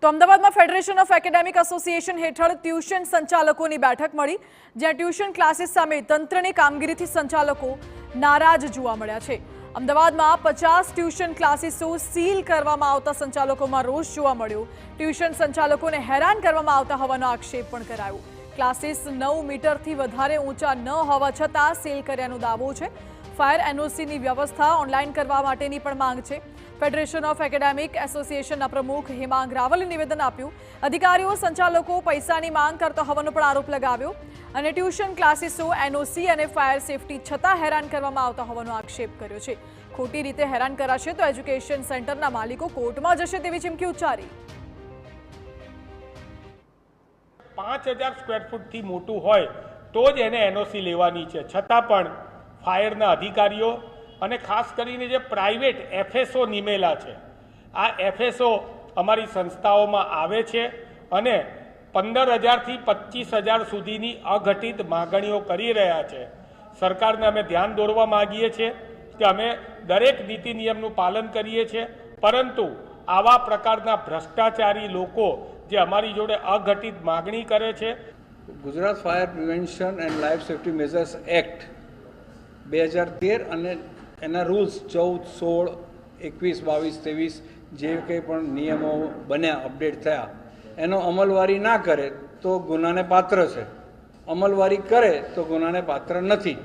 તો અમદાવાદમાં federation of academic association હેઠળ ટ્યુશન સંચાલકોની બેઠક મળી, જ્યાં ટ્યુશન ક્લાસીસ સામે તંત્રની કામગીરીથી સંચાલકો નારાજ જોવા મળ્યા છે। અમદાવાદમાં 50 ટ્યુશન ક્લાસીસો સીલ કરવામાં આવતા સંચાલકોમાં રોષ જોવા મળ્યો। ટ્યુશન સંચાલકોને હેરાન કરવામાં આવતા હોવાનો આક્ષેપ પણ કરાયો। ક્લાસીસ 9 મીટરથી વધારે ઊંચા ન હોવા છતાં સીલ કર્યાનો દાવો છે। ફાયર એનઓસીની વ્યવસ્થા ઓનલાઈન કરવા માટેની પણ માંગ છે। ફેડરેશન ઓફ એકેડેમિક એસોસિએશનના પ્રમુખ હેમાંગ રાવલે નિવેદન આપ્યું। અધિકારીઓ સંચાલકો પૈસાની માંગ કરતા હોવાનો પણ આરોપ લગાવ્યો અને ટ્યુશન ક્લાસીસો એનઓસી અને ફાયર સેફટી છતાં હેરાન કરવામાં આવતા હોવાનો આક્ષેપ કર્યો છે। ખોટી રીતે હેરાન કરાશે તો એજ્યુકેશન સેન્ટરના માલિકો કોર્ટમાં જશે તેવી ચીમકી ઉચ્ચારી। 5000 સ્ક્વેર ફૂટથી મોટું હોય તો જ એને એનઓસી લેવાની છે, છતાં પણ ફાયરના અધિકારીઓ અને ખાસ કરીને જે પ્રાઇવેટ એફએસઓ નિમેલા છે, આ એફએસઓ અમારી સંસ્થાઓમાં આવે છે અને 15000થી 25000 સુધીની અઘટિત માગણીઓ કરી રહ્યા છે। સરકારને અમે ધ્યાન દોરવા માગીએ છીએ કે અમે દરેક નીતિ નિયમનું પાલન કરીએ છીએ, પરંતુ આવા પ્રકારના ભ્રષ્ટાચારી લોકો જે અમારી જોડે અઘટિત માગણી કરે છે। Gujarat fire prevention and life safety measures act 2013 અને એના રૂલ્સ 14, 16, 21, 22, 23 જે કંઈ પણ નિયમો બન્યા, અપડેટ થયા, એનો અમલવારી ના કરે તો ગુનાને પાત્ર છે, અમલવારી કરે તો ગુનાને પાત્ર નથી।